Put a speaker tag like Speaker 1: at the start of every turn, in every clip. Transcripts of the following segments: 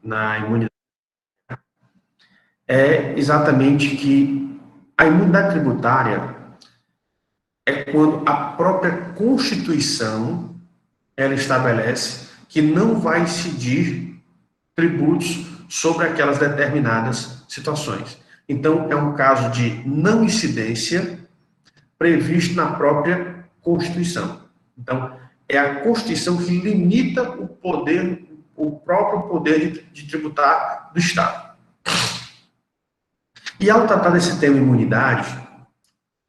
Speaker 1: na imunidade é exatamente que a imunidade tributária é quando a própria Constituição ela estabelece que não vai incidir tributos sobre aquelas determinadas situações. Então, é um caso de não incidência previsto na própria Constituição. Então, é a Constituição que limita o poder, o próprio poder de tributar do Estado. E ao tratar desse tema imunidade,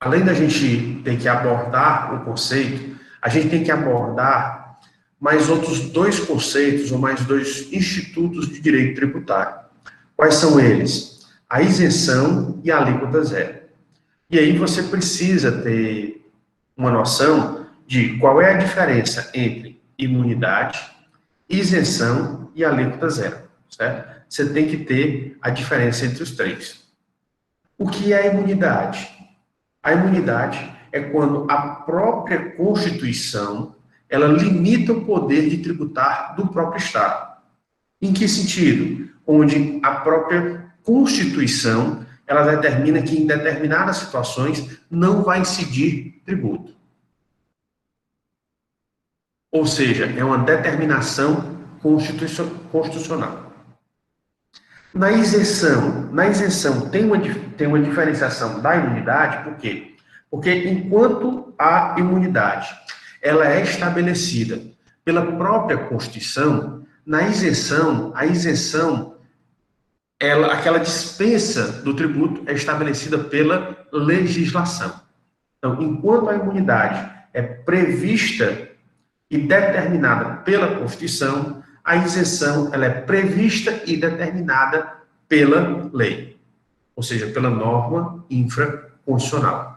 Speaker 1: além da gente ter que abordar o conceito, a gente tem que abordar mais outros dois conceitos, ou mais dois institutos de direito tributário. Quais são eles? A isenção e a alíquota zero. E aí você precisa ter uma noção de qual é a diferença entre imunidade, isenção e alíquota zero, certo? Você tem que ter a diferença entre os três. O que é a imunidade? A imunidade é quando a própria Constituição ela limita o poder de tributar do próprio Estado. Em que sentido? Onde a própria Constituição ela determina que em determinadas situações não vai incidir tributo. Ou seja, é uma determinação constitucional. Na isenção tem uma diferenciação da imunidade, por quê? Porque enquanto a imunidade ela é estabelecida pela própria Constituição, na isenção, a isenção, aquela dispensa do tributo é estabelecida pela legislação. Então, enquanto a imunidade é prevista e determinada pela Constituição, a isenção ela é prevista e determinada pela lei, ou seja, pela norma infraconstitucional.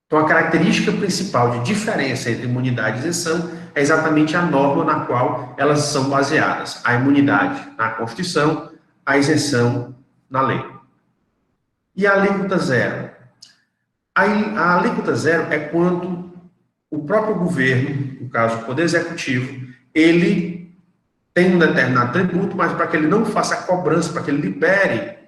Speaker 1: Então, a característica principal de diferença entre imunidade e isenção é exatamente a norma na qual elas são baseadas. A imunidade na Constituição, a isenção na lei. E a alíquota zero? A alíquota zero é quando o próprio governo, no caso o Poder Executivo, ele tem um determinado tributo, mas para que ele não faça a cobrança, para que ele libere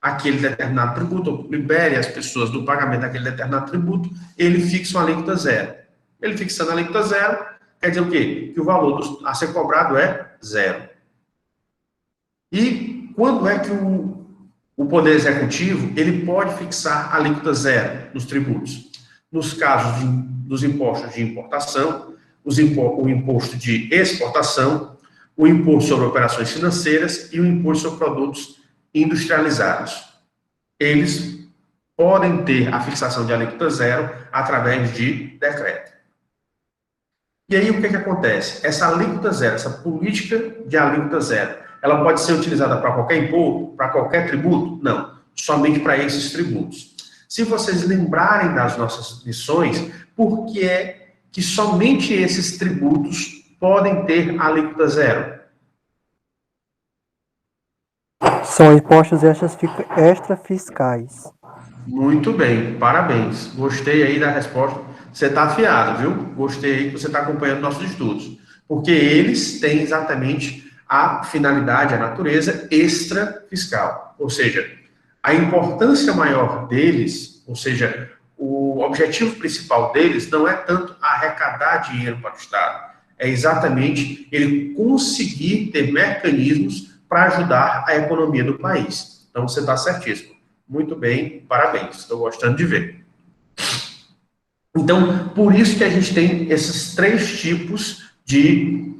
Speaker 1: aquele determinado tributo, ou libere as pessoas do pagamento daquele determinado tributo, ele fixa uma alíquota zero. Ele fixando a alíquota zero, quer dizer o quê? Que o valor a ser cobrado é zero. E quando é que o Poder Executivo ele pode fixar a alíquota zero nos tributos? Nos casos dos impostos de importação, o imposto de exportação, o imposto sobre operações financeiras e o imposto sobre produtos industrializados. Eles podem ter a fixação de alíquota zero através de decreto. E aí o que acontece? Essa alíquota zero, essa política de alíquota zero, ela pode ser utilizada para qualquer imposto, para qualquer tributo? Não, somente para esses tributos. Se vocês lembrarem das nossas lições, por que é que somente esses tributos podem ter alíquota zero?
Speaker 2: São impostos extrafiscais.
Speaker 1: Muito bem, parabéns. Gostei aí da resposta. Você está afiado, viu? Gostei aí que você está acompanhando nossos estudos. Porque eles têm exatamente a finalidade, a natureza extrafiscal. Ou seja, a importância maior deles, ou seja, o objetivo principal deles não é tanto arrecadar dinheiro para o Estado, é exatamente ele conseguir ter mecanismos para ajudar a economia do país. Então, você está certíssimo. Muito bem, parabéns. Estou gostando de ver. Então, por isso que a gente tem esses três tipos de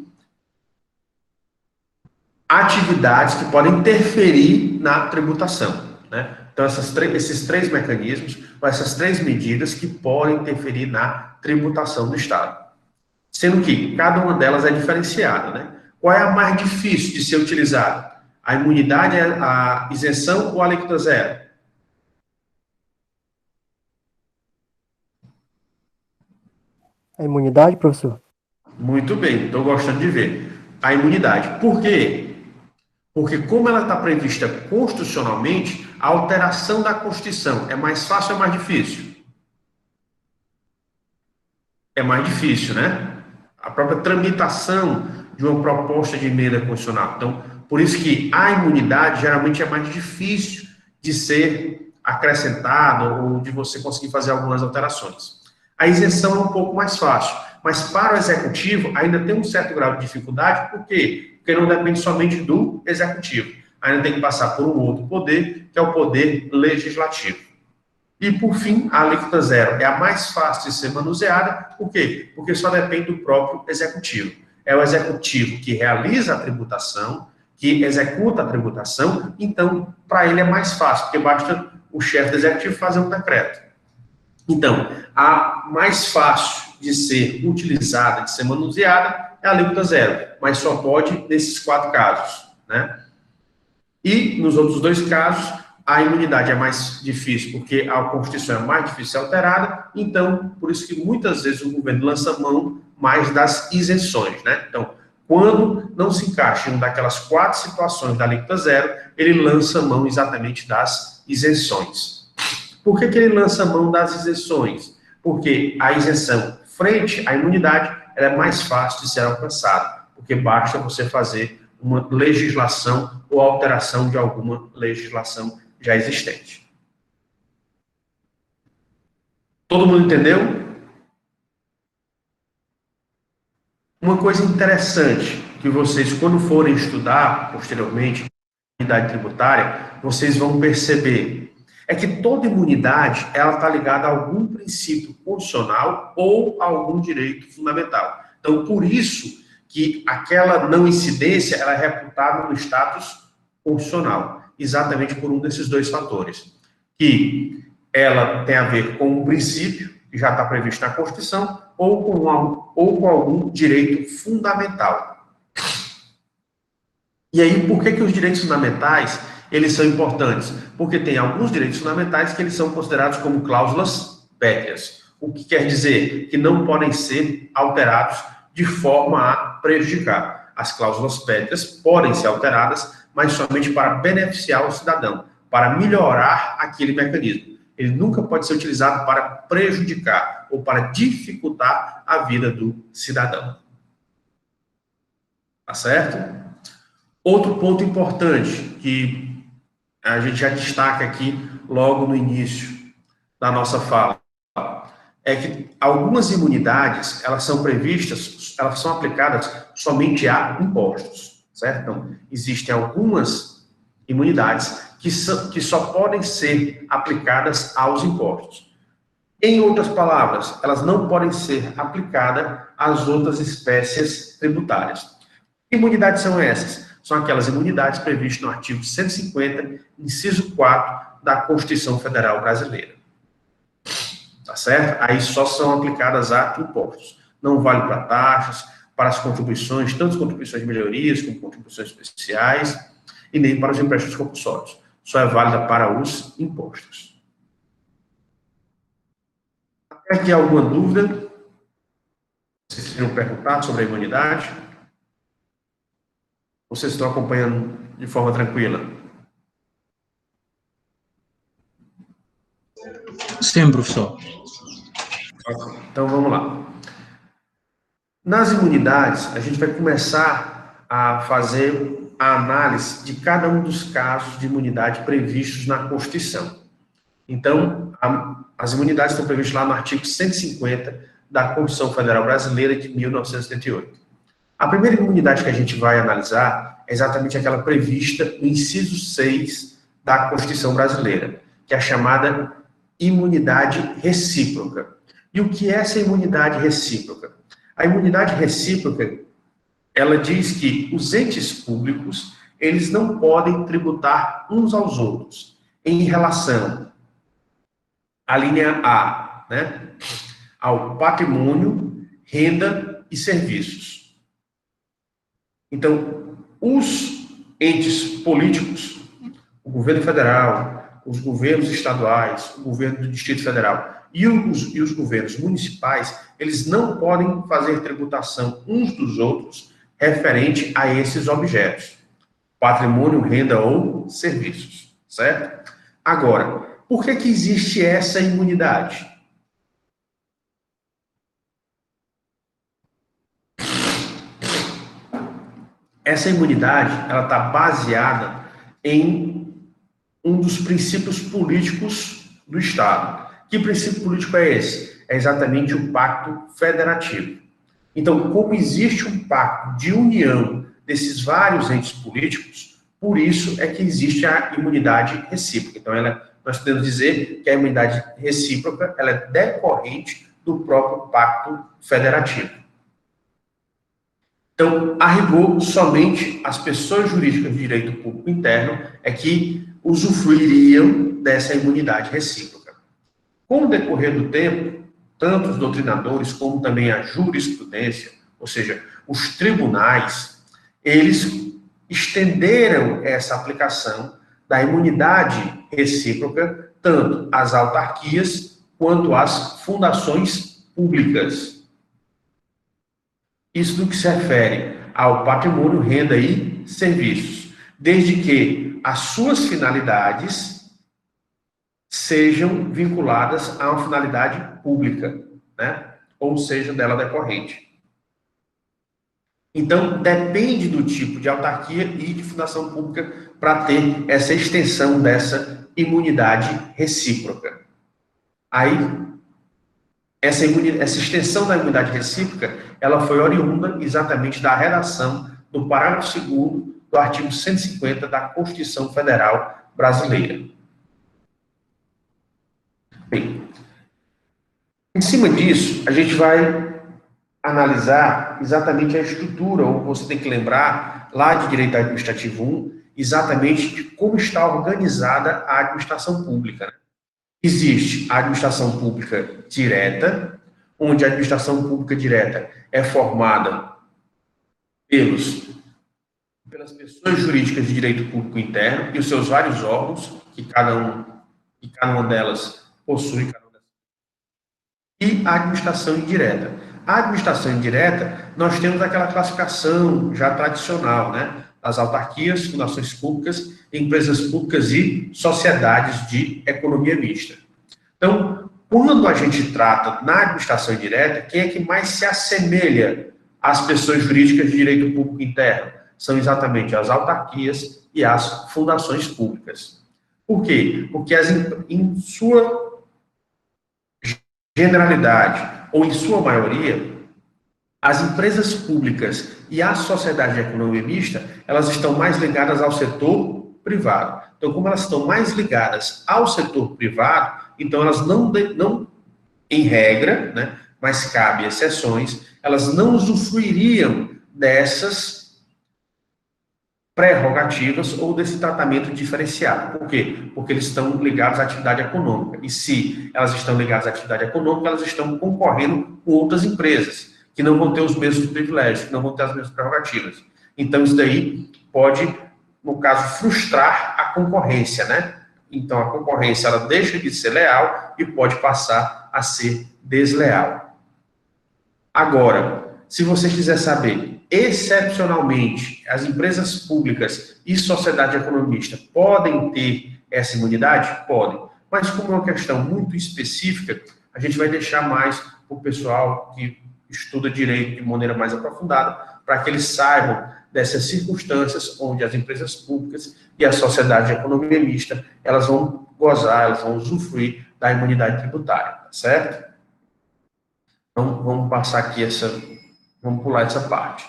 Speaker 1: atividades que podem interferir na tributação, né? Então, esses três mecanismos, ou essas três medidas que podem interferir na tributação do Estado. Sendo que cada uma delas é diferenciada, né? Qual é a mais difícil de ser utilizada? A imunidade, a isenção ou a alíquota zero?
Speaker 2: A imunidade, professor?
Speaker 1: Muito bem, estou gostando de ver. A imunidade. Por quê? Porque como ela está prevista constitucionalmente, a alteração da Constituição é mais fácil ou é mais difícil? É mais difícil, né? A própria tramitação de uma proposta de emenda constitucional. Então, por isso que a imunidade geralmente é mais difícil de ser acrescentada ou de você conseguir fazer algumas alterações. A isenção é um pouco mais fácil, mas para o executivo ainda tem um certo grau de dificuldade, por quê? Porque não depende somente do executivo, ainda tem que passar por um outro poder, que é o poder legislativo. E, por fim, a alíquota zero é a mais fácil de ser manuseada, por quê? Porque só depende do próprio executivo. É o executivo que realiza a tributação, que executa a tributação, então, para ele é mais fácil, porque basta o chefe do executivo fazer um decreto. Então, a mais fácil de ser utilizada, de ser manuseada, é a alíquota zero, mas só pode nesses 4 casos, né? E, nos outros 2 casos, a imunidade é mais difícil, porque a Constituição é mais difícil de ser alterada, então, por isso que muitas vezes o governo lança mão mais das isenções, né? Então, quando não se encaixa em uma daquelas 4 situações da alíquota zero, ele lança mão exatamente das isenções. Por que ele lança mão das isenções? Porque a isenção frente à imunidade ela é mais fácil de ser alcançada, porque basta você fazer uma legislação ou alteração de alguma legislação já existente. Todo mundo entendeu? Uma coisa interessante que vocês, quando forem estudar posteriormente a imunidade tributária, vocês vão perceber é que toda imunidade ela está ligada a algum princípio constitucional ou a algum direito fundamental. Então, por isso que aquela não incidência ela é reputada no status constitucional, exatamente por um desses 2 fatores, que ela tem a ver com um princípio que já está previsto na Constituição ou com algum direito fundamental. E aí, por que os direitos fundamentais eles são importantes? Porque tem alguns direitos fundamentais que eles são considerados como cláusulas pétreas. O que quer dizer? Que não podem ser alterados de forma a prejudicar. As cláusulas pétreas podem ser alteradas, mas somente para beneficiar o cidadão, para melhorar aquele mecanismo. Ele nunca pode ser utilizado para prejudicar ou para dificultar a vida do cidadão. Tá certo? Outro ponto importante que a gente já destaca aqui logo no início da nossa fala é que algumas imunidades, elas são previstas, elas são aplicadas somente a impostos, certo? Então, existem algumas imunidades que só podem ser aplicadas aos impostos. Em outras palavras, elas não podem ser aplicadas às outras espécies tributárias. Que imunidades são essas? São aquelas imunidades previstas no artigo 150, inciso 4 da Constituição Federal Brasileira. Tá certo? Aí só são aplicadas a impostos. Não vale para taxas, para as contribuições, tanto as contribuições de melhorias como contribuições especiais, e nem para os empréstimos compulsórios. Só é válida para os impostos. Até aqui alguma dúvida? Vocês queriam perguntar sobre a imunidade? Vocês estão acompanhando de forma tranquila?
Speaker 3: Sim, professor.
Speaker 1: Então, vamos lá. Nas imunidades, a gente vai começar a fazer a análise de cada um dos casos de imunidade previstos na Constituição. Então, as imunidades estão previstas lá no artigo 150 da Constituição Federal Brasileira de 1978. A primeira imunidade que a gente vai analisar é exatamente aquela prevista no inciso 6 da Constituição Brasileira, que é a chamada imunidade recíproca. E o que é essa imunidade recíproca? A imunidade recíproca, ela diz que os entes públicos, eles não podem tributar uns aos outros em relação à linha A, né, ao patrimônio, renda e serviços. Então, os entes políticos, o governo federal, os governos estaduais, o governo do Distrito Federal e os governos municipais, eles não podem fazer tributação uns dos outros referente a esses objetos, patrimônio, renda ou serviços, certo? Agora, por que existe essa imunidade? essa imunidade, ela está baseada em um dos princípios políticos do Estado. Que princípio político é esse? É exatamente o pacto federativo. Então, como existe um pacto de união desses vários entes políticos, por isso é que existe a imunidade recíproca. Então, nós podemos dizer que a imunidade recíproca ela é decorrente do próprio pacto federativo. Então, a rigor, somente as pessoas jurídicas de direito público interno é que usufruiriam dessa imunidade recíproca. Com o decorrer do tempo, tanto os doutrinadores como também a jurisprudência, ou seja, os tribunais, eles estenderam essa aplicação da imunidade recíproca tanto às autarquias quanto às fundações públicas. Isso no que se refere ao patrimônio, renda e serviços, desde que as suas finalidades sejam vinculadas a uma finalidade pública, né? Ou seja, dela decorrente. Então, depende do tipo de autarquia e de fundação pública para ter essa extensão dessa imunidade recíproca. Aí, essa extensão da imunidade recíproca, ela foi oriunda exatamente da redação do parágrafo 2º do artigo 150 da Constituição Federal Brasileira. Bem, em cima disso, a gente vai analisar exatamente a estrutura, ou você tem que lembrar, lá de Direito Administrativo 1, exatamente de como está organizada a administração pública, né? Existe a administração pública direta, onde a administração pública direta é formada pelas pessoas jurídicas de direito público interno e os seus vários órgãos, que cada uma delas possui. E a administração indireta. A administração indireta, nós temos aquela classificação já tradicional, né? As autarquias, fundações públicas, empresas públicas e sociedades de economia mista. Então, quando a gente trata na administração indireta, quem é que mais se assemelha às pessoas jurídicas de direito público interno? São exatamente as autarquias e as fundações públicas. Por quê? Porque em sua generalidade, ou em sua maioria, as empresas públicas e a sociedade de economia mista, elas estão mais ligadas ao setor privado. Então, como elas estão mais ligadas ao setor privado, então elas não em regra, né, mas cabe exceções, elas não usufruiriam dessas prerrogativas ou desse tratamento diferenciado. Por quê? Porque eles estão ligados à atividade econômica. E se elas estão ligadas à atividade econômica, elas estão concorrendo com outras empresas, que não vão ter os mesmos privilégios, que não vão ter as mesmas prerrogativas. Então, isso daí pode, no caso, frustrar a concorrência, né? Então, a concorrência, ela deixa de ser leal e pode passar a ser desleal. Agora, se você quiser saber, excepcionalmente, as empresas públicas e sociedade economista podem ter essa imunidade? Podem. Mas como é uma questão muito específica, a gente vai deixar mais para o pessoal que estuda direito de maneira mais aprofundada, para que eles saibam dessas circunstâncias onde as empresas públicas e a sociedade de economia mista, elas vão gozar, elas vão usufruir da imunidade tributária, tá certo? Então, vamos passar aqui vamos pular essa parte.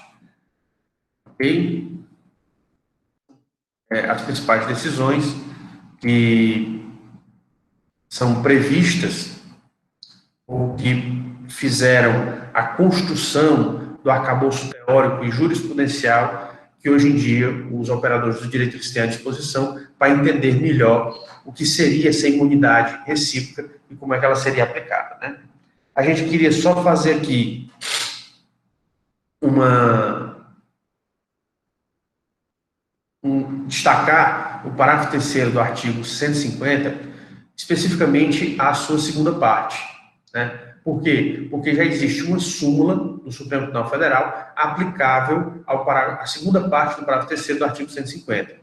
Speaker 1: Ok? As principais decisões que são previstas ou que fizeram a construção do arcabouço teórico e jurisprudencial que hoje em dia os operadores do direito eles têm à disposição para entender melhor o que seria essa imunidade recíproca e como é que ela seria aplicada, né? A gente queria só fazer aqui destacar o parágrafo 3º do artigo 150, especificamente a sua segunda parte, né? Por quê? Porque já existe uma súmula do Supremo Tribunal Federal aplicável à segunda parte do parágrafo 3º do artigo 150.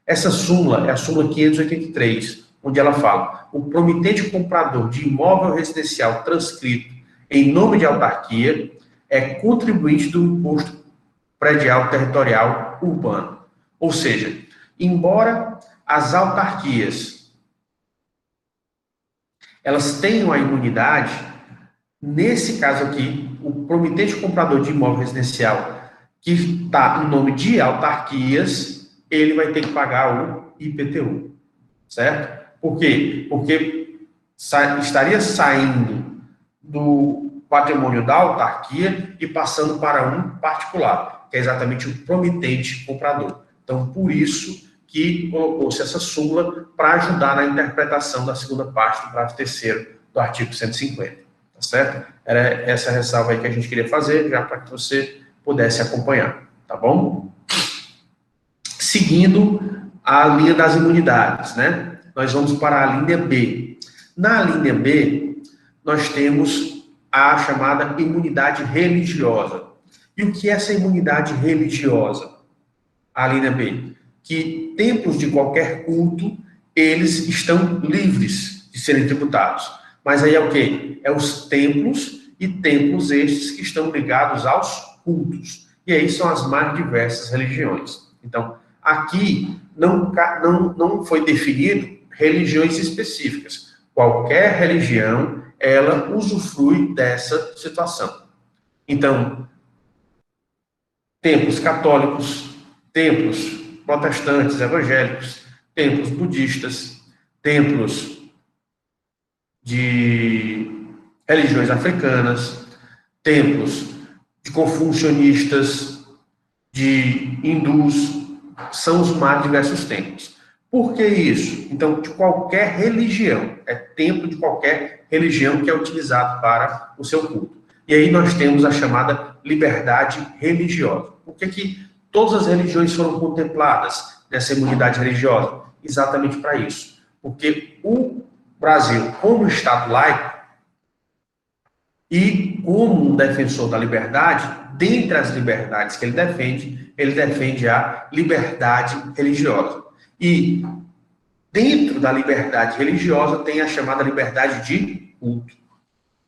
Speaker 1: Essa súmula é a súmula 583, onde ela fala: o promitente comprador de imóvel residencial transcrito em nome de autarquia é contribuinte do imposto predial territorial urbano. Ou seja, embora as autarquias elas tenham a imunidade, nesse caso aqui, o promitente comprador de imóvel residencial que está em nome de autarquias, ele vai ter que pagar o IPTU, certo? Por quê? Porque estaria saindo do patrimônio da autarquia e passando para um particular, que é exatamente o promitente comprador. Então, por isso que colocou-se essa súmula para ajudar na interpretação da segunda parte do parágrafo 3º do artigo 150, tá certo? Era essa ressalva aí que a gente queria fazer, já para que você pudesse acompanhar, tá bom? Seguindo a linha das imunidades, né? Nós vamos para a linha B. Na linha B, nós temos a chamada imunidade religiosa. E o que é essa imunidade religiosa? A linha B. Que templos de qualquer culto, eles estão livres de serem tributados. Mas aí é o quê? É os templos e templos estes que estão ligados aos cultos. E aí são as mais diversas religiões. Então, aqui não foi definido religiões específicas. Qualquer religião, ela usufrui dessa situação. Então, templos católicos, templos protestantes, evangélicos, templos budistas, templos de religiões africanas, templos de confucionistas, de hindus, são os mais diversos templos. Por que isso? Então, de qualquer religião, é templo de qualquer religião que é utilizado para o seu culto. E aí nós temos a chamada liberdade religiosa. Por que todas as religiões foram contempladas nessa imunidade religiosa? Exatamente para isso. Porque o Brasil, como Estado laico, e como um defensor da liberdade, dentre as liberdades que ele defende a liberdade religiosa. E dentro da liberdade religiosa tem a chamada liberdade de culto.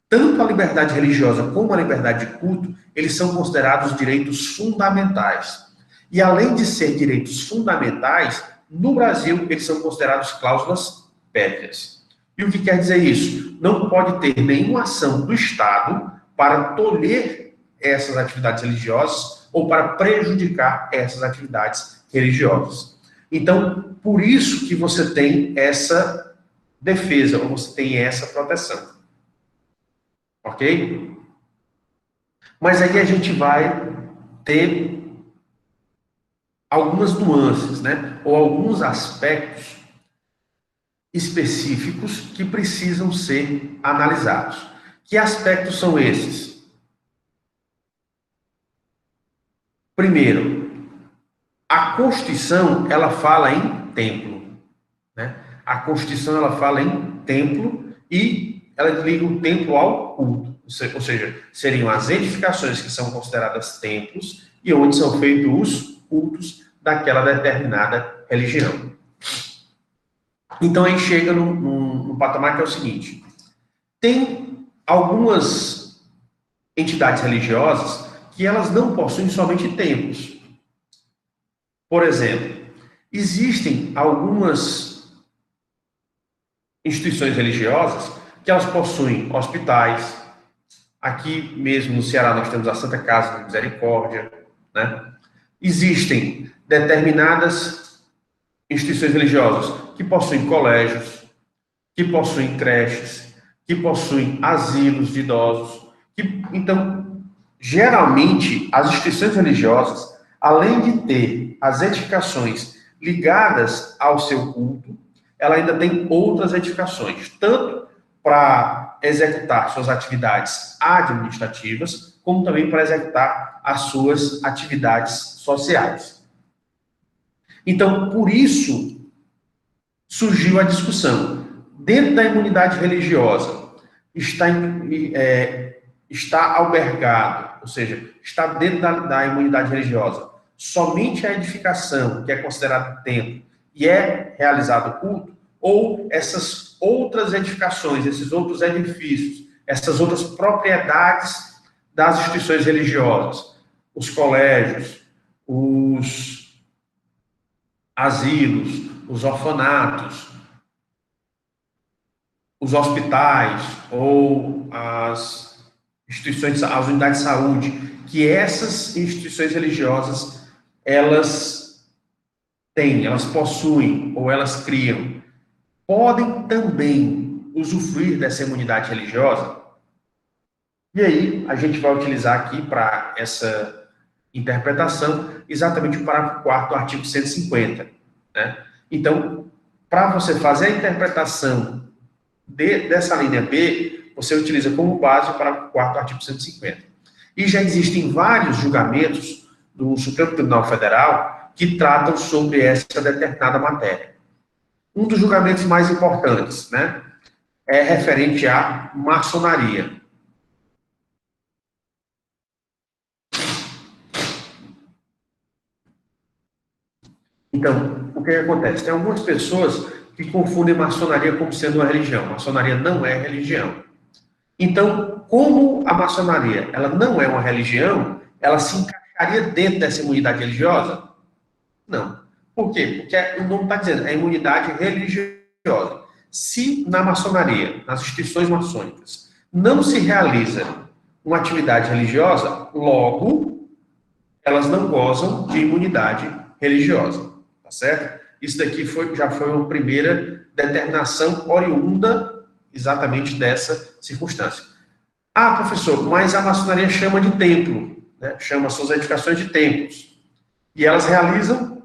Speaker 1: Tanto a liberdade religiosa como a liberdade de culto, eles são considerados direitos fundamentais. E além de ser direitos fundamentais, no Brasil eles são considerados cláusulas pétreas. E o que quer dizer isso? Não pode ter nenhuma ação do Estado para tolher essas atividades religiosas ou para prejudicar essas atividades religiosas. Então, por isso que você tem essa defesa, ou você tem essa proteção. Ok? Mas aí a gente vai ter algumas nuances, né? Ou alguns aspectos específicos que precisam ser analisados. Que aspectos são esses? Primeiro, a Constituição, ela fala em templo, né? A Constituição, ela fala em templo e ela liga o templo ao culto. Ou seja, seriam as edificações que são consideradas templos e onde são feitos os cultos daquela determinada religião. Então, aí chega no patamar que é o seguinte. Tem algumas entidades religiosas que elas não possuem somente templos. Por exemplo, existem algumas instituições religiosas que elas possuem hospitais. Aqui mesmo no Ceará nós temos a Santa Casa de Misericórdia, né? Existem determinadas instituições religiosas que possuem colégios, que possuem creches, que possuem asilos de idosos. Então, geralmente, as instituições religiosas, além de ter as edificações ligadas ao seu culto, ela ainda tem outras edificações, tanto para executar suas atividades administrativas, como também para executar as suas atividades sociais. Então, por isso, surgiu a discussão. Dentro da imunidade religiosa, está albergado, ou seja, está dentro da imunidade religiosa, somente a edificação, que é considerado templo, e é realizado culto, ou essas outras edificações, esses outros edifícios, essas outras propriedades das instituições religiosas, os colégios, os asilos, os orfanatos, os hospitais ou as instituições, as unidades de saúde, que essas instituições religiosas, elas têm, elas possuem ou elas criam, podem também usufruir dessa imunidade religiosa? E aí, a gente vai utilizar aqui para essa interpretação exatamente o parágrafo 4º do artigo 150, né? Então, para você fazer a interpretação dessa linha B, você utiliza como base o parágrafo 4º do artigo 150. E já existem vários julgamentos do Supremo Tribunal Federal que tratam sobre essa determinada matéria. Um dos julgamentos mais importantes, né, é referente à maçonaria. Então, o que acontece? Tem algumas pessoas que confundem maçonaria como sendo uma religião. Maçonaria não é religião. Então, como a maçonaria ela não é uma religião, ela se encaixaria dentro dessa imunidade religiosa? Não. Por quê? Porque o nome está dizendo, é imunidade religiosa. Se na maçonaria, nas instituições maçônicas, não se realiza uma atividade religiosa, logo, elas não gozam de imunidade religiosa. Tá certo? Isso daqui já foi uma primeira determinação oriunda exatamente dessa circunstância. Ah, professor, mas a maçonaria chama de templo, né? Chama suas edificações de templos. E elas realizam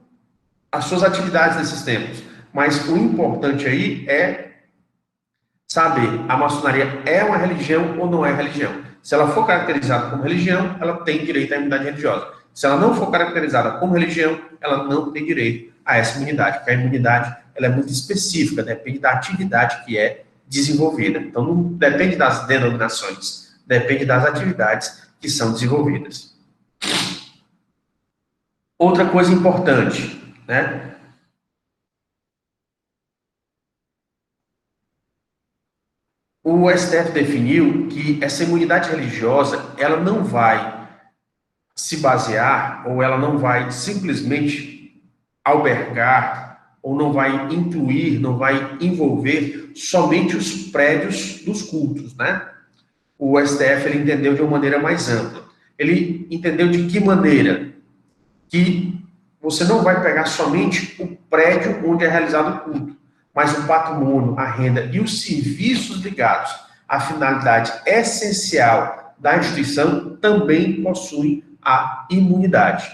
Speaker 1: as suas atividades nesses templos. Mas o importante aí é saber, a maçonaria é uma religião ou não é religião. Se ela for caracterizada como religião, ela tem direito à imunidade religiosa. Se ela não for caracterizada como religião, ela não tem direito a essa imunidade, porque a imunidade ela é muito específica, depende da atividade que é desenvolvida. Então, não depende das denominações, depende das atividades que são desenvolvidas. Outra coisa importante, né? O STF definiu que essa imunidade religiosa, ela não vai se basear, ou ela não vai simplesmente albergar, ou não vai incluir, não vai envolver somente os prédios dos cultos, né? O STF ele entendeu de uma maneira mais ampla. Ele entendeu de que maneira? Que você não vai pegar somente o prédio onde é realizado o culto, mas o patrimônio, a renda e os serviços ligados à finalidade essencial da instituição também possuem a imunidade.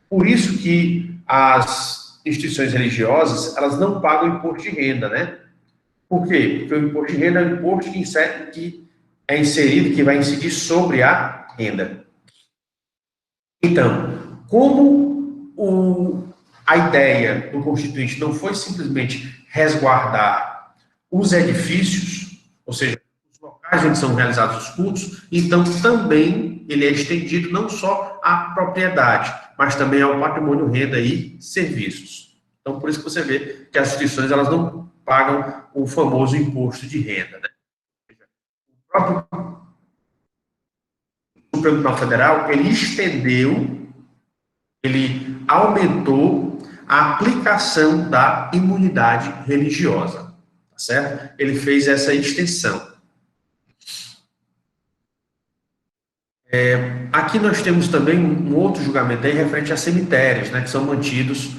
Speaker 1: Por isso que as instituições religiosas, elas não pagam imposto de renda, né? Por quê? Porque o imposto de renda é um imposto que é inserido, que vai incidir sobre a renda. Então, como a ideia do Constituinte não foi simplesmente resguardar os edifícios, ou seja, os locais onde são realizados os cultos, então também ele é estendido não só à propriedade, mas também ao patrimônio, renda e serviços. Então, por isso que você vê que as instituições elas não pagam o famoso imposto de renda, né? O próprio Supremo Tribunal Federal, ele estendeu, ele aumentou a aplicação da imunidade religiosa, tá certo? Ele fez essa extensão. Aqui nós temos também um outro julgamento aí referente a cemitérios, né, que são mantidos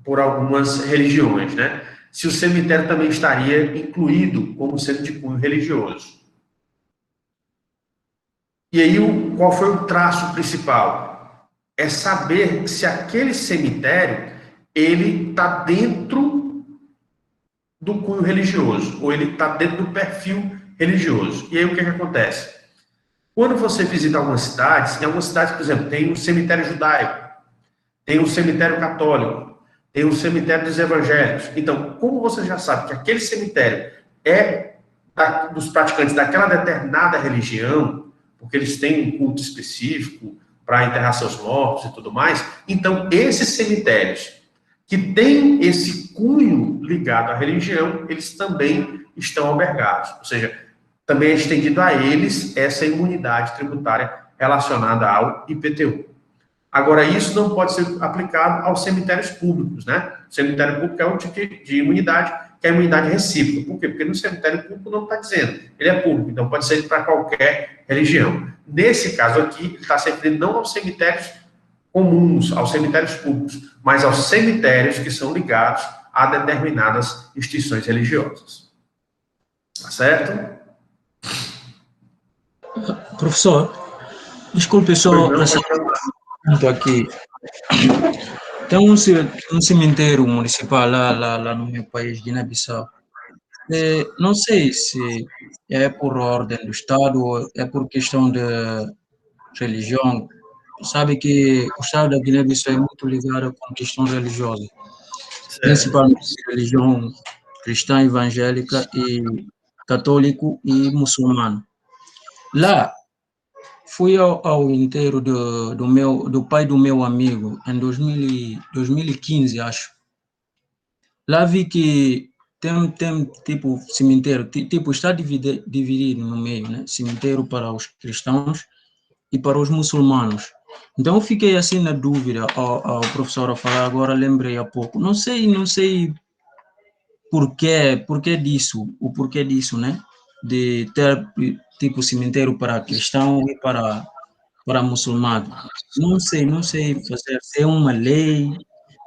Speaker 1: por algumas religiões, né? Se o cemitério também estaria incluído como sendo de cunho religioso. E aí, qual foi o traço principal? É saber se aquele cemitério, ele está dentro do cunho religioso, ou ele está dentro do perfil religioso. E aí, o que acontece? Quando você visita algumas cidades, em algumas cidades, por exemplo, tem um cemitério judaico, tem um cemitério católico, tem um cemitério dos evangélicos. Então, como você já sabe que aquele cemitério é dos praticantes daquela determinada religião, porque eles têm um culto específico para enterrar seus mortos e tudo mais, então esses cemitérios que têm esse cunho ligado à religião, eles também estão albergados, ou seja, também é estendido a eles essa imunidade tributária relacionada ao IPTU. Agora, isso não pode ser aplicado aos cemitérios públicos, né? O cemitério público é um tipo de imunidade, que é a imunidade recíproca. Por quê? Porque no cemitério público não está dizendo, ele é público, então pode ser para qualquer religião. Nesse caso aqui, ele está se referindo não aos cemitérios comuns, aos cemitérios públicos, mas aos cemitérios que são ligados a determinadas instituições religiosas. Tá certo?
Speaker 3: Professor, desculpe só essa pergunta aqui. Tem um cemitério municipal lá no meu país, Guiné-Bissau. Não sei se é por ordem do Estado ou é por questão de religião. Sabe que o Estado da Guiné-Bissau é muito ligado com questão religiosa, principalmente religião cristã evangélica e católico e muçulmano. Lá, fui ao enterro do pai do meu amigo em 2015, acho. Lá vi que tem tipo cemitério, tipo está dividido no meio, né? Cemitério para os cristãos e para os muçulmanos. Então eu fiquei assim na dúvida ao professor a falar agora, lembrei há pouco. Não sei porquê disso, né? De ter tipo cemitério para cristão e para muçulmano. Não sei fazer, se é uma lei.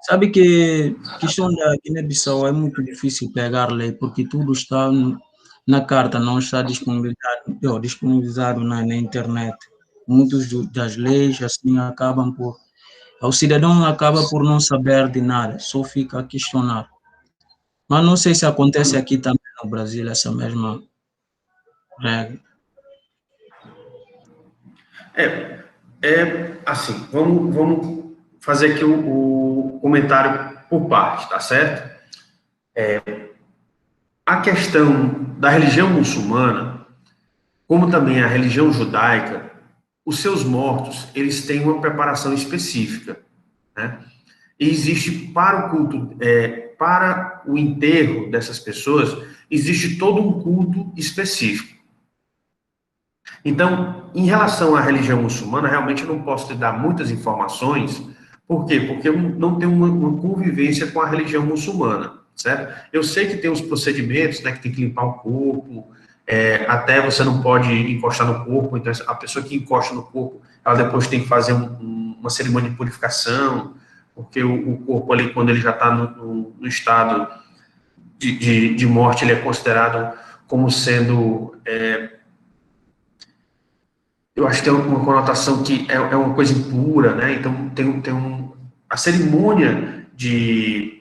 Speaker 3: Sabe que a questão da Guiné-Bissau é muito difícil pegar lei, porque tudo está na carta, não está disponibilizado na internet. Muitas das leis assim acabam por... O cidadão acaba por não saber de nada, só fica a questionar. Mas não sei se acontece aqui também no Brasil essa mesma regra.
Speaker 1: Assim, vamos fazer aqui o comentário por parte, tá certo? A questão da religião muçulmana, como também a religião judaica, os seus mortos, eles têm uma preparação específica, né? E existe para o culto, para o enterro dessas pessoas, existe todo um culto específico. Então, em relação à religião muçulmana, realmente eu não posso te dar muitas informações. Por quê? Porque eu não tenho uma convivência com a religião muçulmana, certo? Eu sei que tem os procedimentos, né, que tem que limpar o corpo, até você não pode encostar no corpo, então a pessoa que encosta no corpo, ela depois tem que fazer uma cerimônia de purificação, porque o corpo ali, quando ele já está no estado de morte, ele é considerado como sendo... eu acho que tem uma conotação que é uma coisa impura, né? Então, a cerimônia de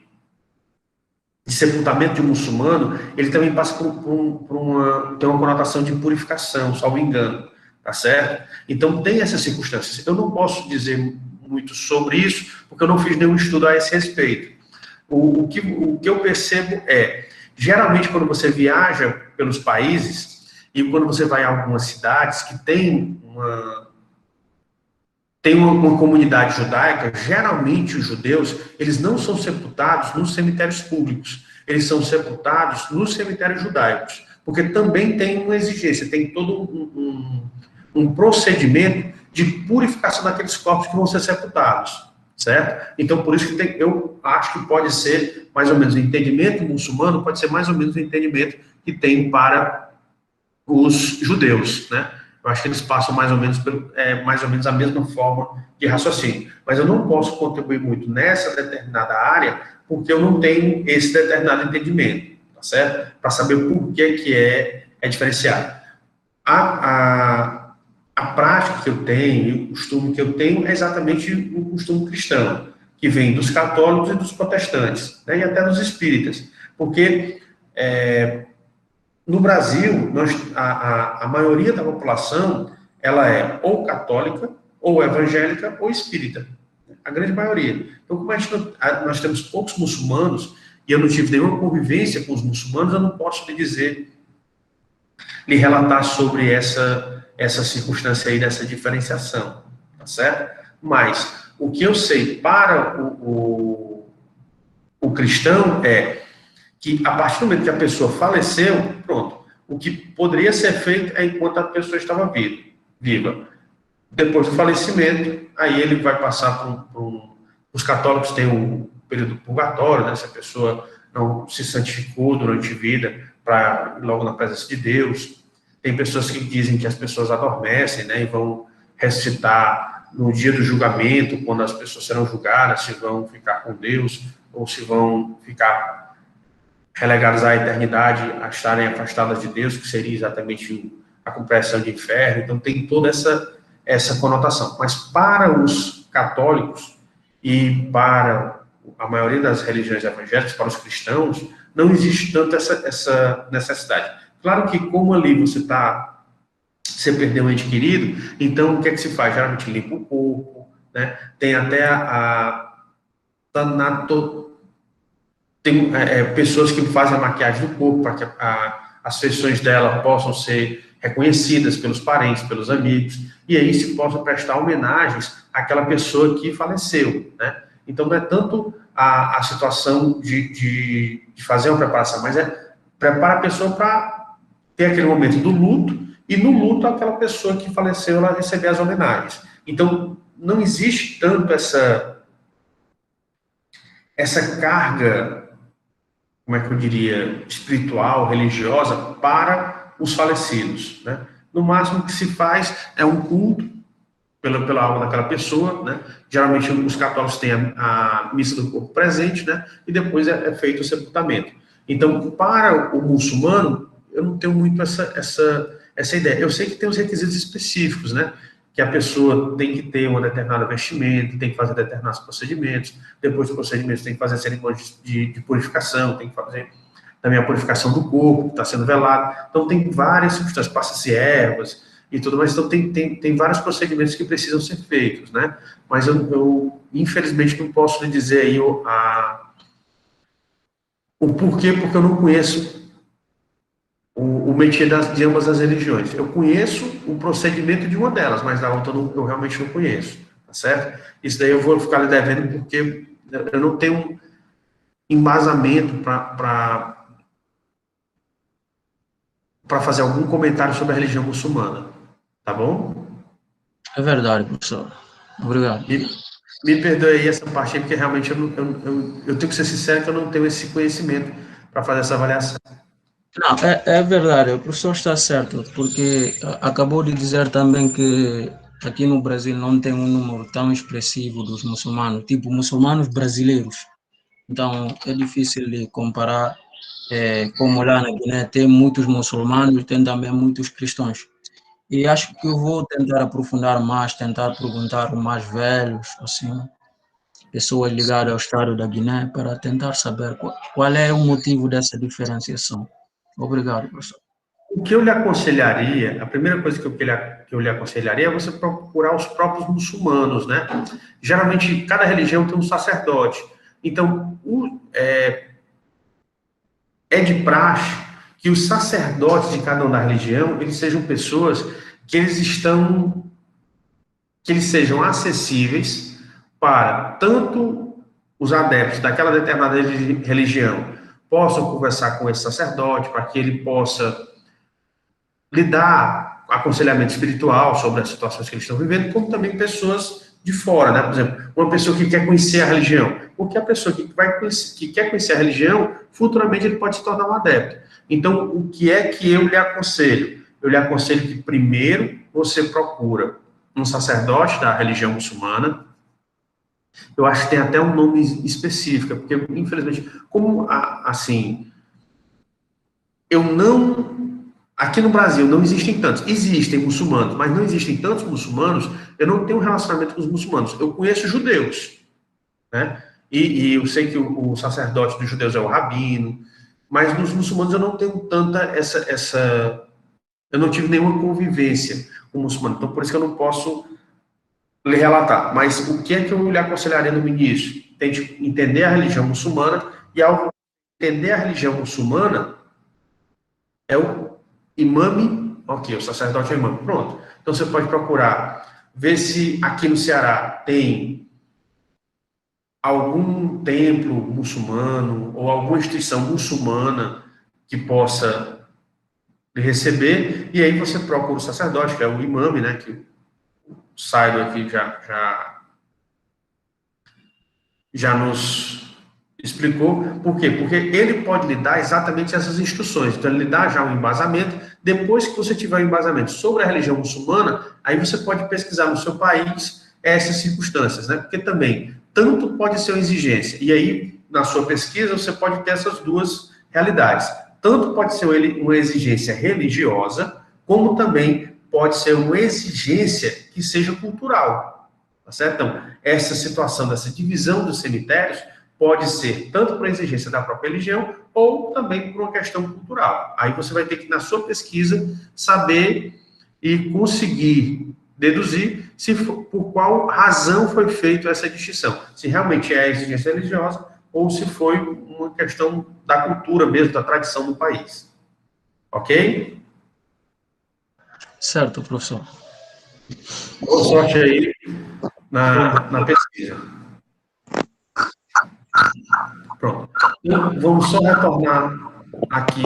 Speaker 1: sepultamento de um muçulmano, ele também passa tem uma conotação de purificação, salvo engano, tá certo? Então, tem essas circunstâncias. Eu não posso dizer muito sobre isso, porque eu não fiz nenhum estudo a esse respeito. O que eu percebo geralmente, quando você viaja pelos países, e quando você vai a algumas cidades que tem uma comunidade judaica, geralmente os judeus, eles não são sepultados nos cemitérios públicos, eles são sepultados nos cemitérios judaicos, porque também tem uma exigência, tem todo um procedimento de purificação daqueles corpos que vão ser sepultados, certo? Então, por isso que eu acho que pode ser mais ou menos o entendimento muçulmano, pode ser mais ou menos o entendimento que tem para os judeus, né? Eu acho que eles passam mais ou menos a mesma forma de raciocínio. Mas eu não posso contribuir muito nessa determinada área, porque eu não tenho esse determinado entendimento, tá certo? Para saber por que é diferenciado. A prática que eu tenho, o costume que eu tenho, é exatamente o costume cristão, que vem dos católicos e dos protestantes, né? E até dos espíritas. Porque... no Brasil, a maioria da população, ela é ou católica, ou evangélica, ou espírita. A grande maioria. Então, como nós temos poucos muçulmanos, e eu não tive nenhuma convivência com os muçulmanos, eu não posso lhe relatar sobre essa circunstância aí, dessa diferenciação, tá certo? Mas, o que eu sei para o cristão que a partir do momento que a pessoa faleceu, pronto, o que poderia ser feito é enquanto a pessoa estava viva. Depois do falecimento, aí ele vai passar os católicos têm o período purgatório, né? Se a pessoa não se santificou durante a vida, para logo na presença de Deus. Tem pessoas que dizem que as pessoas adormecem, né? E vão ressuscitar no dia do julgamento, quando as pessoas serão julgadas, se vão ficar com Deus ou se vão ficar relegadas à eternidade, a estarem afastadas de Deus, que seria exatamente a compreensão de inferno. Então tem toda essa conotação. Mas para os católicos e para a maioria das religiões evangélicas, para os cristãos, não existe tanto essa necessidade. Claro que como ali você perdeu um ente querido, então o que é que se faz? Geralmente limpa o corpo, né? Tem até tem pessoas que fazem a maquiagem do corpo para que as feições dela possam ser reconhecidas pelos parentes, pelos amigos, e aí se possa prestar homenagens àquela pessoa que faleceu, né? Então não é tanto a situação de fazer uma preparação, mas preparar a pessoa para ter aquele momento do luto, e no luto aquela pessoa que faleceu, ela receber as homenagens. Então não existe tanto essa carga, como é que eu diria, espiritual, religiosa, para os falecidos, né? No máximo que se faz é um culto pela alma daquela pessoa, né? Geralmente os católicos têm a missa do corpo presente, né? E depois é feito o sepultamento. Então, para o muçulmano, eu não tenho muito essa ideia. Eu sei que tem os requisitos específicos, né? Que a pessoa tem que ter uma determinada vestimenta, tem que fazer determinados procedimentos, depois dos procedimentos tem que fazer a cerimônia de purificação, tem que fazer também a purificação do corpo, que está sendo velado. Então, tem várias substâncias, passa-se ervas e tudo mais. Então, tem vários procedimentos que precisam ser feitos, né? Mas eu infelizmente, não posso lhe dizer aí o porquê, porque eu não conheço o métier de ambas as religiões. Eu conheço o procedimento de uma delas, mas da outra eu realmente não conheço, tá certo? Isso daí eu vou ficar lhe devendo, porque eu não tenho embasamento para fazer algum comentário sobre a religião muçulmana, tá bom?
Speaker 3: É verdade, professor. Obrigado.
Speaker 1: Me perdoe aí essa parte aí, porque realmente eu tenho que ser sincero que eu não tenho esse conhecimento para fazer essa avaliação.
Speaker 3: Não, é verdade, o professor está certo, porque acabou de dizer também que aqui no Brasil não tem um número tão expressivo dos muçulmanos, tipo muçulmanos brasileiros. Então é difícil de comparar, como lá na Guiné tem muitos muçulmanos, tem também muitos cristãos. E acho que eu vou tentar aprofundar mais, tentar perguntar aos mais velhos, assim, pessoas ligadas ao estado da Guiné, para tentar saber qual é o motivo dessa diferenciação. Obrigado, professor.
Speaker 1: O que eu lhe aconselharia, a primeira coisa que eu lhe aconselharia é você procurar os próprios muçulmanos, né? Geralmente, cada religião tem um sacerdote. Então, é de praxe que os sacerdotes de cada uma da religião, eles sejam pessoas que que eles sejam acessíveis para tanto os adeptos daquela determinada religião possam conversar com esse sacerdote, para que ele possa lhe dar aconselhamento espiritual sobre as situações que eles estão vivendo, como também pessoas de fora, né? Por exemplo, uma pessoa que quer conhecer a religião, porque a pessoa que quer conhecer a religião, futuramente ele pode se tornar um adepto. Então, o que é que eu lhe aconselho? Eu lhe aconselho que primeiro você procura um sacerdote da religião muçulmana. Eu acho que tem até um nome específico, porque, infelizmente, como, assim, eu não... Aqui no Brasil não existem tantos. Existem muçulmanos, mas não existem tantos muçulmanos. Eu não tenho relacionamento com os muçulmanos. Eu conheço judeus, né? E eu sei que o sacerdote dos judeus é o rabino, mas nos muçulmanos eu não tenho tanta eu não tive nenhuma convivência com o muçulmano. Então, por isso que eu não posso lhe relatar. Mas o que é que eu lhe aconselharia no início? Tente entender a religião muçulmana, e ao entender a religião muçulmana, é o imame, ok, o sacerdote é o imame, pronto. Então você pode procurar, ver se aqui no Ceará tem algum templo muçulmano ou alguma instituição muçulmana que possa lhe receber, e aí você procura o sacerdote, que é o imame, né, que Saido aqui já nos explicou. Por quê? Porque ele pode lhe dar exatamente essas instruções. Então, ele lhe dá já um embasamento. Depois que você tiver um embasamento sobre a religião muçulmana, aí você pode pesquisar no seu país essas circunstâncias, né? Porque também, tanto pode ser uma exigência, e aí, na sua pesquisa, você pode ter essas duas realidades. Tanto pode ser uma exigência religiosa, como também pode ser uma exigência que seja cultural, tá certo? Então, essa situação dessa divisão dos cemitérios pode ser tanto por exigência da própria religião ou também por uma questão cultural. Aí você vai ter que, na sua pesquisa, saber e conseguir deduzir por qual razão foi feita essa distinção. Se realmente é a exigência religiosa ou se foi uma questão da cultura mesmo, da tradição do país. Ok?
Speaker 3: Certo, professor.
Speaker 1: Boa sorte aí na pesquisa. Pronto. Então, vamos só retornar aqui.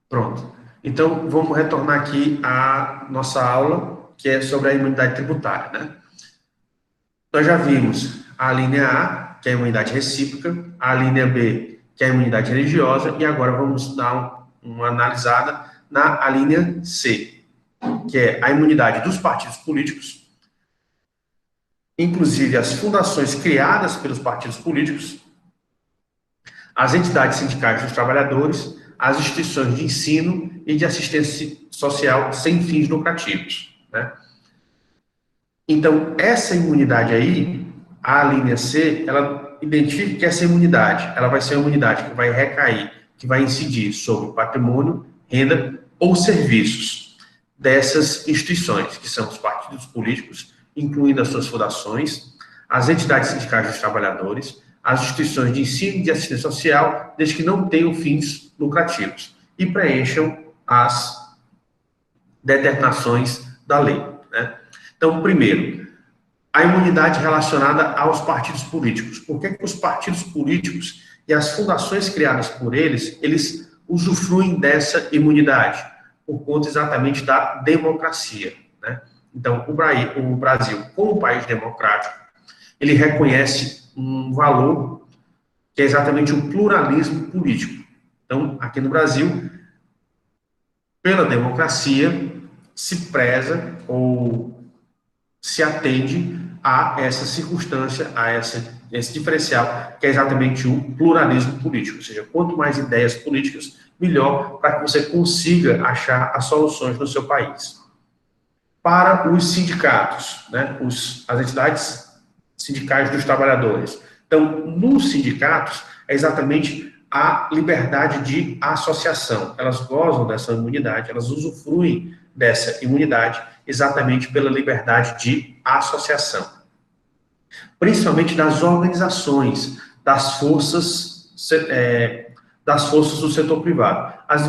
Speaker 1: Pronto. Então, vamos retornar aqui à nossa aula, que é sobre a imunidade tributária, né? Nós já vimos a linha A, que é a imunidade recíproca, a linha B, que é a imunidade religiosa, e agora vamos dar uma analisada na linha C, que é a imunidade dos partidos políticos, inclusive as fundações criadas pelos partidos políticos, as entidades sindicais dos trabalhadores, as instituições de ensino e de assistência social sem fins lucrativos, né? Então, essa imunidade aí, a linha C, ela identifica que essa imunidade, ela vai ser uma imunidade que vai recair, que vai incidir sobre patrimônio, renda ou serviços dessas instituições, que são os partidos políticos, incluindo as suas fundações, as entidades sindicais dos trabalhadores, as instituições de ensino e de assistência social, desde que não tenham fins lucrativos e preencham as determinações da lei, né? Então, primeiro, a imunidade relacionada aos partidos políticos. Por que os partidos políticos e as fundações criadas por eles usufruem dessa imunidade? Por conta exatamente da democracia, né? Então, o Brasil, como país democrático, ele reconhece um valor que é exatamente o pluralismo político. Então, aqui no Brasil, pela democracia, se preza ou se atende a essa circunstância, a esse diferencial, que é exatamente o pluralismo político. Ou seja, quanto mais ideias políticas, melhor para que você consiga achar as soluções no seu país. Para os sindicatos, né, as entidades sindicais dos trabalhadores. Então, nos sindicatos, é exatamente a liberdade de associação. Elas gozam dessa imunidade, elas usufruem dessa imunidade exatamente pela liberdade de associação. Principalmente das organizações, das forças do setor privado. As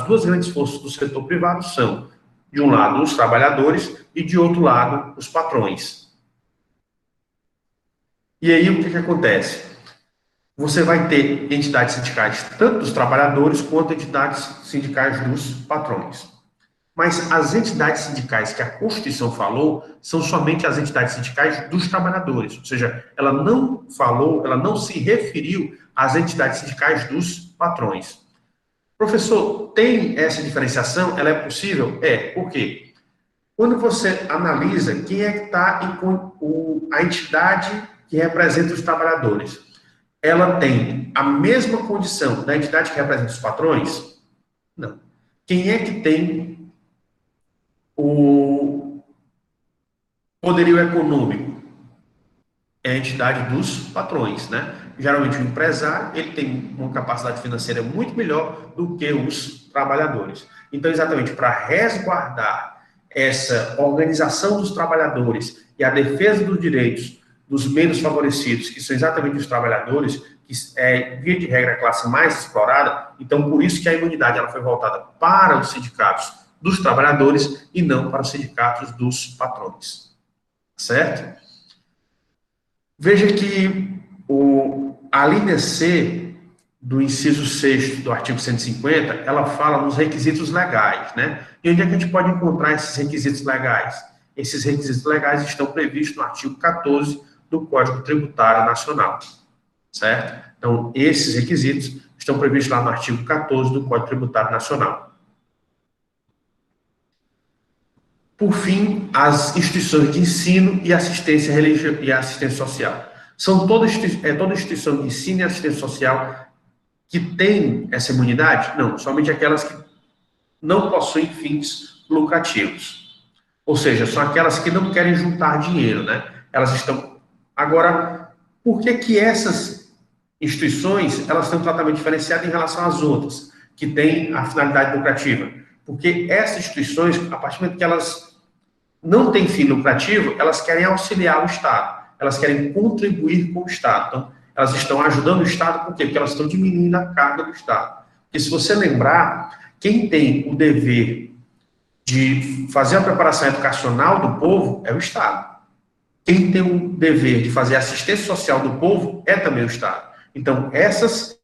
Speaker 1: duas grandes forças do setor privado são, de um lado, os trabalhadores e, de outro lado, os patrões. E aí, o que acontece? Você vai ter entidades sindicais, tanto dos trabalhadores, quanto entidades sindicais dos patrões. Mas as entidades sindicais que a Constituição falou são somente as entidades sindicais dos trabalhadores. Ou seja, ela não se referiu às entidades sindicais dos patrões. Professor, tem essa diferenciação? Ela é possível? É. Por quê? Quando você analisa quem é que está a entidade que representa os trabalhadores, ela tem a mesma condição da entidade que representa os patrões? Não. Quem é que tem o poderio econômico? É a entidade dos patrões, né? Geralmente o empresário, ele tem uma capacidade financeira muito melhor do que os trabalhadores. Então, exatamente para resguardar essa organização dos trabalhadores e a defesa dos direitos dos menos favorecidos, que são exatamente os trabalhadores, que é, via de regra, a classe mais explorada, então por isso que a imunidade ela foi voltada para os sindicatos dos trabalhadores e não para os sindicatos dos patrões. Certo? Veja que a linha C do inciso 6º do artigo 150, ela fala nos requisitos legais, né? E onde é que a gente pode encontrar esses requisitos legais? Esses requisitos legais estão previstos no artigo 14 do Código Tributário Nacional, certo? Então, esses requisitos estão previstos lá no artigo 14 do Código Tributário Nacional. Por fim, as instituições de ensino e assistência e assistência social. São toda instituição de ensino e assistência social que tem essa imunidade? Não, somente aquelas que não possuem fins lucrativos. Ou seja, são aquelas que não querem juntar dinheiro, né? Elas estão... Agora, por que essas instituições, elas têm um tratamento diferenciado em relação às outras, que têm a finalidade lucrativa? Porque essas instituições, a partir do momento que elas não têm fim lucrativo, elas querem auxiliar o Estado, elas querem contribuir com o Estado. Então, elas estão ajudando o Estado, por quê? Porque elas estão diminuindo a carga do Estado. Porque se você lembrar, quem tem o dever de fazer a preparação educacional do povo é o Estado. Quem tem o dever de fazer a assistência social do povo é também o Estado. Então, essas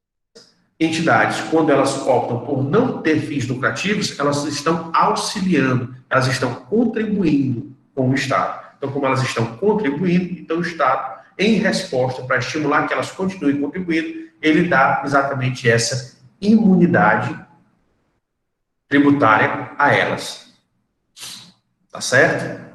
Speaker 1: entidades, quando elas optam por não ter fins lucrativos, elas estão auxiliando, elas estão contribuindo com o Estado. Então, como elas estão contribuindo, então o Estado, em resposta para estimular que elas continuem contribuindo, ele dá exatamente essa imunidade tributária a elas. Tá certo?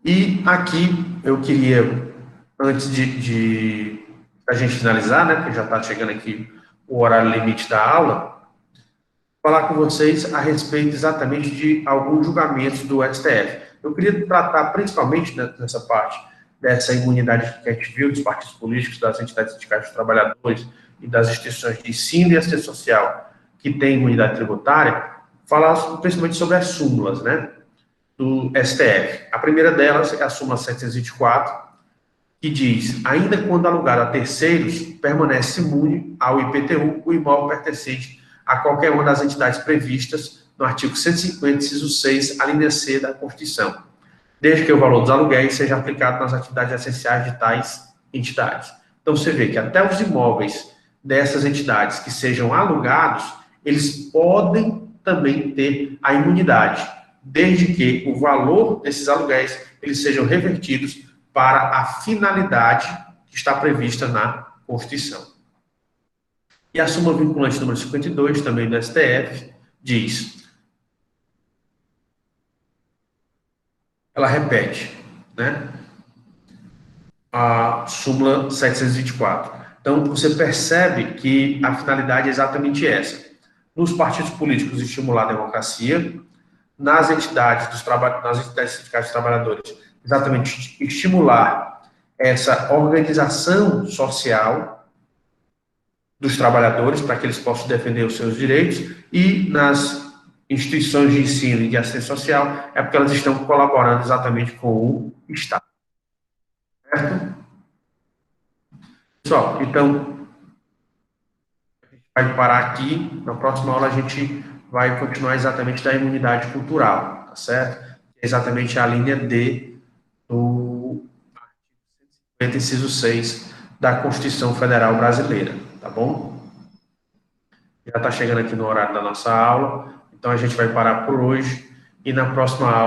Speaker 1: E aqui eu queria, antes de a gente finalizar, né, porque já está chegando aqui o horário limite da aula, falar com vocês a respeito exatamente de alguns julgamentos do STF. Eu queria tratar principalmente nessa parte dessa imunidade que a gente viu dos partidos políticos, das entidades sindicais dos trabalhadores e das instituições de ensino e assistência social que têm imunidade tributária, falar principalmente sobre as súmulas, né, do STF. A primeira delas é a súmula 724, que diz: ainda quando alugado a terceiros, permanece imune ao IPTU o imóvel pertencente a qualquer uma das entidades previstas no artigo 150, inciso 6, a linha C da Constituição, desde que o valor dos aluguéis seja aplicado nas atividades essenciais de tais entidades. Então, você vê que até os imóveis dessas entidades que sejam alugados, eles podem também ter a imunidade, desde que o valor desses aluguéis eles sejam revertidos para a finalidade que está prevista na Constituição. E a súmula vinculante número 52, também do STF, diz, ela repete, né, a súmula 724. Então, você percebe que a finalidade é exatamente essa. Nos partidos políticos, estimular a democracia, nas entidades sindicais dos trabalhadores, exatamente estimular essa organização social dos trabalhadores para que eles possam defender os seus direitos, e nas instituições de ensino e de assistência social é porque elas estão colaborando exatamente com o Estado. Certo? Pessoal, então, a gente vai parar aqui. Na próxima aula a gente vai continuar exatamente da imunidade cultural, tá certo? É exatamente a linha D do artigo 150, inciso 6 da Constituição Federal Brasileira, tá bom? Já está chegando aqui no horário da nossa aula, então a gente vai parar por hoje, e na próxima aula